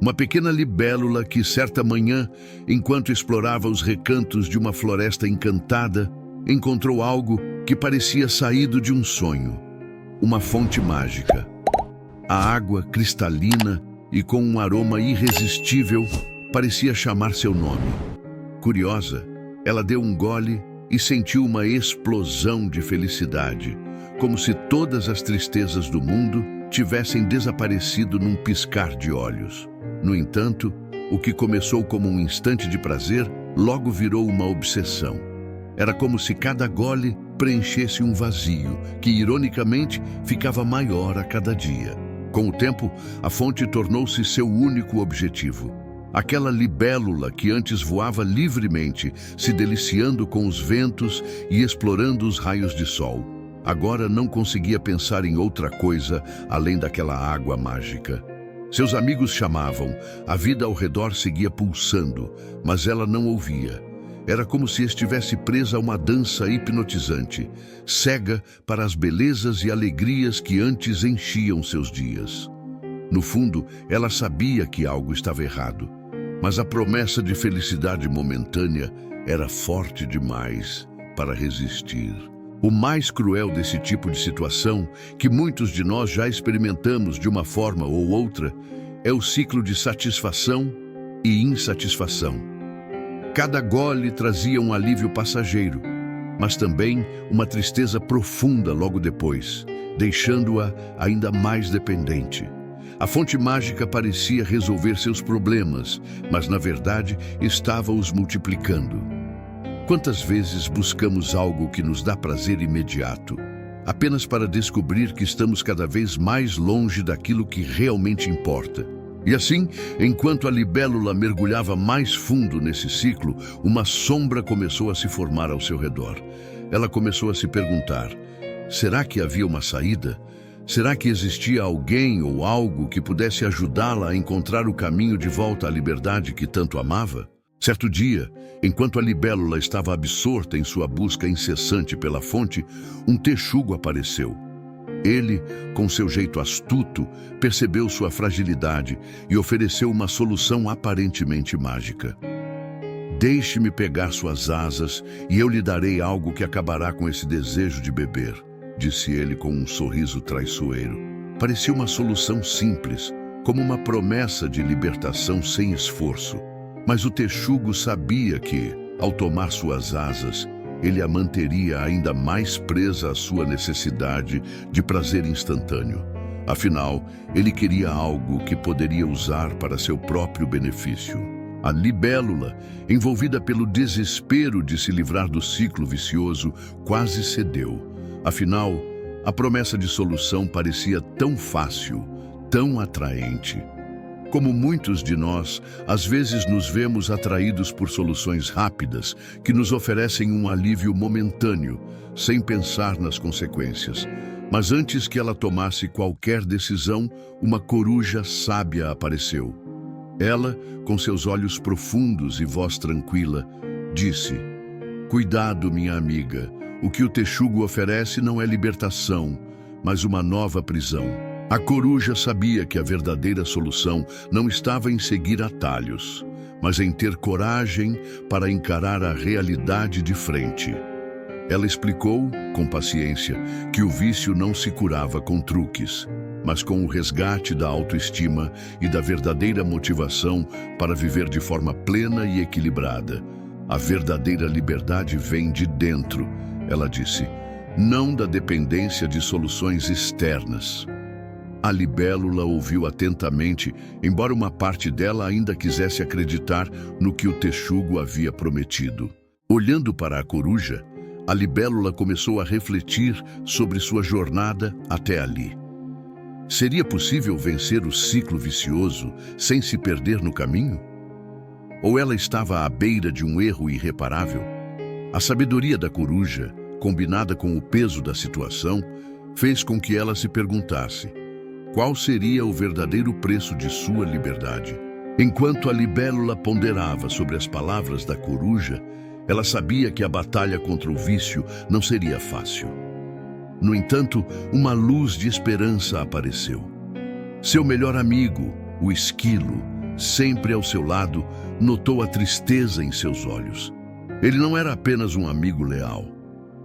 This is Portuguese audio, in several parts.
Uma pequena libélula que, certa manhã, enquanto explorava os recantos de uma floresta encantada, encontrou algo que parecia saído de um sonho. Uma fonte mágica. A água, cristalina e com um aroma irresistível, parecia chamar seu nome. Curiosa, ela deu um gole e sentiu uma explosão de felicidade, como se todas as tristezas do mundo tivessem desaparecido num piscar de olhos. No entanto, o que começou como um instante de prazer, logo virou uma obsessão. Era como se cada gole preenchesse um vazio, que ironicamente ficava maior a cada dia. Com o tempo, a fonte tornou-se seu único objetivo. Aquela libélula que antes voava livremente, se deliciando com os ventos e explorando os raios de sol, agora não conseguia pensar em outra coisa além daquela água mágica. Seus amigos chamavam, a vida ao redor seguia pulsando, mas ela não ouvia. Era como se estivesse presa a uma dança hipnotizante, cega para as belezas e alegrias que antes enchiam seus dias. No fundo, ela sabia que algo estava errado, mas a promessa de felicidade momentânea era forte demais para resistir. O mais cruel desse tipo de situação, que muitos de nós já experimentamos de uma forma ou outra, é o ciclo de satisfação e insatisfação. Cada gole trazia um alívio passageiro, mas também uma tristeza profunda logo depois, deixando-a ainda mais dependente. A fonte mágica parecia resolver seus problemas, mas na verdade estava os multiplicando. Quantas vezes buscamos algo que nos dá prazer imediato, apenas para descobrir que estamos cada vez mais longe daquilo que realmente importa? E assim, enquanto a libélula mergulhava mais fundo nesse ciclo, uma sombra começou a se formar ao seu redor. Ela começou a se perguntar: será que havia uma saída? Será que existia alguém ou algo que pudesse ajudá-la a encontrar o caminho de volta à liberdade que tanto amava? Certo dia, enquanto a libélula estava absorta em sua busca incessante pela fonte, um texugo apareceu. Ele, com seu jeito astuto, percebeu sua fragilidade e ofereceu uma solução aparentemente mágica. Deixe-me pegar suas asas e eu lhe darei algo que acabará com esse desejo de beber, disse ele com um sorriso traiçoeiro. Parecia uma solução simples, como uma promessa de libertação sem esforço. Mas o texugo sabia que, ao tomar suas asas, ele a manteria ainda mais presa à sua necessidade de prazer instantâneo. Afinal, ele queria algo que poderia usar para seu próprio benefício. A libélula, envolvida pelo desespero de se livrar do ciclo vicioso, quase cedeu. Afinal, a promessa de solução parecia tão fácil, tão atraente. Como muitos de nós, às vezes nos vemos atraídos por soluções rápidas que nos oferecem um alívio momentâneo, sem pensar nas consequências. Mas antes que ela tomasse qualquer decisão, uma coruja sábia apareceu. Ela, com seus olhos profundos e voz tranquila, disse: "Cuidado, minha amiga, o que o texugo oferece não é libertação, mas uma nova prisão." A coruja sabia que a verdadeira solução não estava em seguir atalhos, mas em ter coragem para encarar a realidade de frente. Ela explicou, com paciência, que o vício não se curava com truques, mas com o resgate da autoestima e da verdadeira motivação para viver de forma plena e equilibrada. A verdadeira liberdade vem de dentro, ela disse, não da dependência de soluções externas. A libélula ouviu atentamente, embora uma parte dela ainda quisesse acreditar no que o texugo havia prometido. Olhando para a coruja, a libélula começou a refletir sobre sua jornada até ali. Seria possível vencer o ciclo vicioso sem se perder no caminho? Ou ela estava à beira de um erro irreparável? A sabedoria da coruja, combinada com o peso da situação, fez com que ela se perguntasse: qual seria o verdadeiro preço de sua liberdade? Enquanto a libélula ponderava sobre as palavras da coruja, ela sabia que a batalha contra o vício não seria fácil. No entanto, uma luz de esperança apareceu. Seu melhor amigo, o esquilo, sempre ao seu lado, notou a tristeza em seus olhos. Ele não era apenas um amigo leal,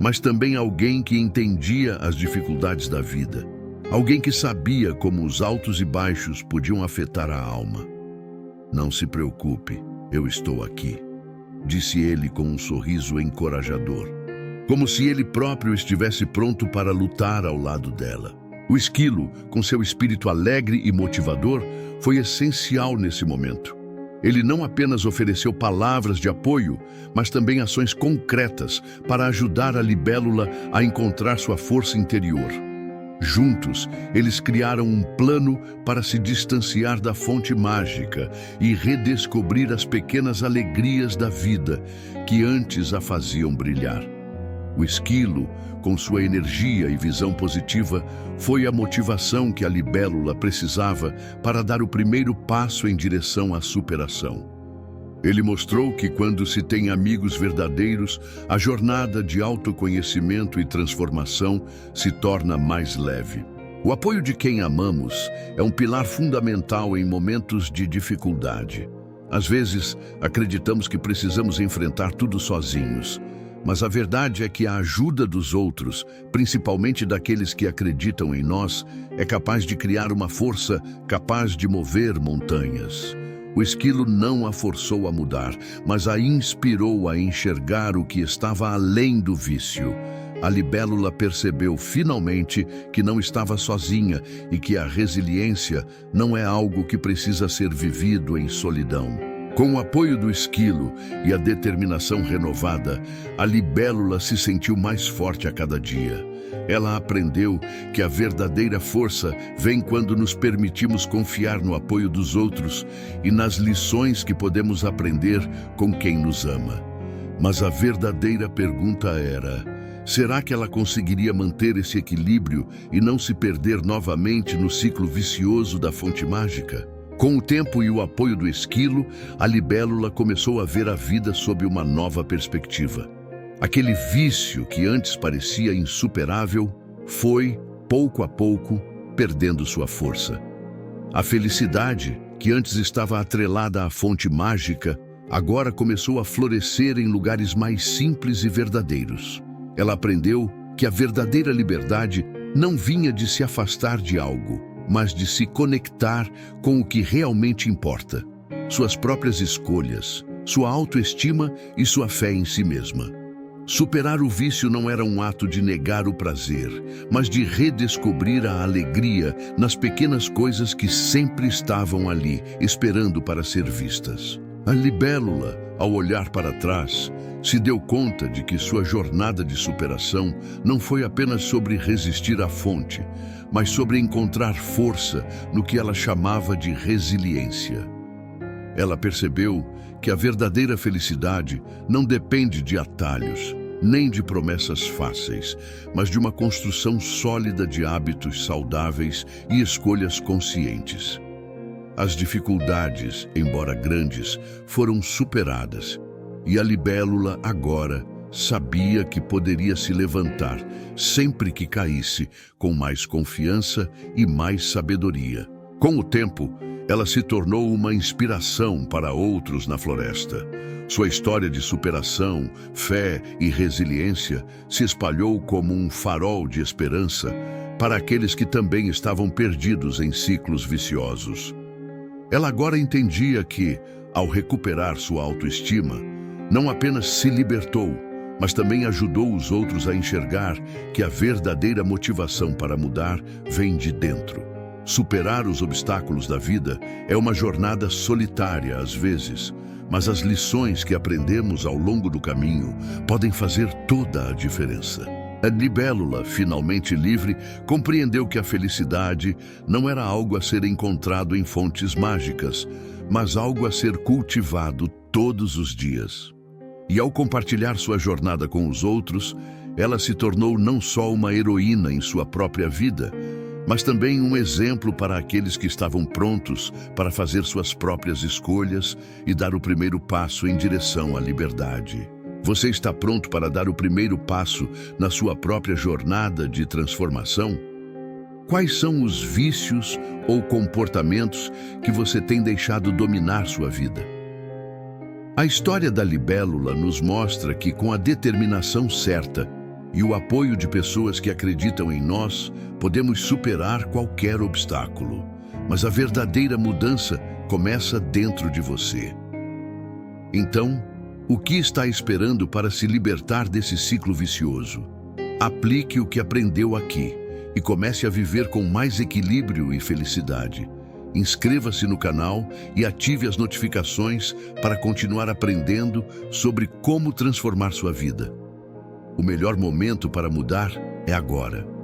mas também alguém que entendia as dificuldades da vida. Alguém que sabia como os altos e baixos podiam afetar a alma. "Não se preocupe, eu estou aqui", disse ele com um sorriso encorajador, como se ele próprio estivesse pronto para lutar ao lado dela. O esquilo, com seu espírito alegre e motivador, foi essencial nesse momento. Ele não apenas ofereceu palavras de apoio, mas também ações concretas para ajudar a libélula a encontrar sua força interior. Juntos, eles criaram um plano para se distanciar da fonte mágica e redescobrir as pequenas alegrias da vida que antes a faziam brilhar. O esquilo, com sua energia e visão positiva, foi a motivação que a libélula precisava para dar o primeiro passo em direção à superação. Ele mostrou que quando se tem amigos verdadeiros, a jornada de autoconhecimento e transformação se torna mais leve. O apoio de quem amamos é um pilar fundamental em momentos de dificuldade. Às vezes, acreditamos que precisamos enfrentar tudo sozinhos, mas a verdade é que a ajuda dos outros, principalmente daqueles que acreditam em nós, é capaz de criar uma força capaz de mover montanhas. O esquilo não a forçou a mudar, mas a inspirou a enxergar o que estava além do vício. A libélula percebeu finalmente que não estava sozinha e que a resiliência não é algo que precisa ser vivido em solidão. Com o apoio do esquilo e a determinação renovada, a libélula se sentiu mais forte a cada dia. Ela aprendeu que a verdadeira força vem quando nos permitimos confiar no apoio dos outros e nas lições que podemos aprender com quem nos ama. Mas a verdadeira pergunta era: será que ela conseguiria manter esse equilíbrio e não se perder novamente no ciclo vicioso da fonte mágica? Com o tempo e o apoio do esquilo, a libélula começou a ver a vida sob uma nova perspectiva. Aquele vício que antes parecia insuperável foi, pouco a pouco, perdendo sua força. A felicidade, que antes estava atrelada à fonte mágica, agora começou a florescer em lugares mais simples e verdadeiros. Ela aprendeu que a verdadeira liberdade não vinha de se afastar de algo, mas de se conectar com o que realmente importa: suas próprias escolhas, sua autoestima e sua fé em si mesma. Superar o vício não era um ato de negar o prazer, mas de redescobrir a alegria nas pequenas coisas que sempre estavam ali, esperando para ser vistas. A libélula, ao olhar para trás, se deu conta de que sua jornada de superação não foi apenas sobre resistir à fonte, mas sobre encontrar força no que ela chamava de resiliência. Ela percebeu que a verdadeira felicidade não depende de atalhos, nem de promessas fáceis, mas de uma construção sólida de hábitos saudáveis e escolhas conscientes. As dificuldades, embora grandes, foram superadas, e a libélula agora sabia que poderia se levantar sempre que caísse, com mais confiança e mais sabedoria. Com o tempo, ela se tornou uma inspiração para outros na floresta. Sua história de superação, fé e resiliência se espalhou como um farol de esperança para aqueles que também estavam perdidos em ciclos viciosos. Ela agora entendia que, ao recuperar sua autoestima, não apenas se libertou, mas também ajudou os outros a enxergar que a verdadeira motivação para mudar vem de dentro. Superar os obstáculos da vida é uma jornada solitária às vezes, mas as lições que aprendemos ao longo do caminho podem fazer toda a diferença. A libélula, finalmente livre, compreendeu que a felicidade não era algo a ser encontrado em fontes mágicas, mas algo a ser cultivado todos os dias. E ao compartilhar sua jornada com os outros, ela se tornou não só uma heroína em sua própria vida, mas também um exemplo para aqueles que estavam prontos para fazer suas próprias escolhas e dar o primeiro passo em direção à liberdade. Você está pronto para dar o primeiro passo na sua própria jornada de transformação? Quais são os vícios ou comportamentos que você tem deixado dominar sua vida? A história da libélula nos mostra que, com a determinação certa e o apoio de pessoas que acreditam em nós, podemos superar qualquer obstáculo. Mas a verdadeira mudança começa dentro de você. Então, o que está esperando para se libertar desse ciclo vicioso? Aplique o que aprendeu aqui e comece a viver com mais equilíbrio e felicidade. Inscreva-se no canal e ative as notificações para continuar aprendendo sobre como transformar sua vida. O melhor momento para mudar é agora.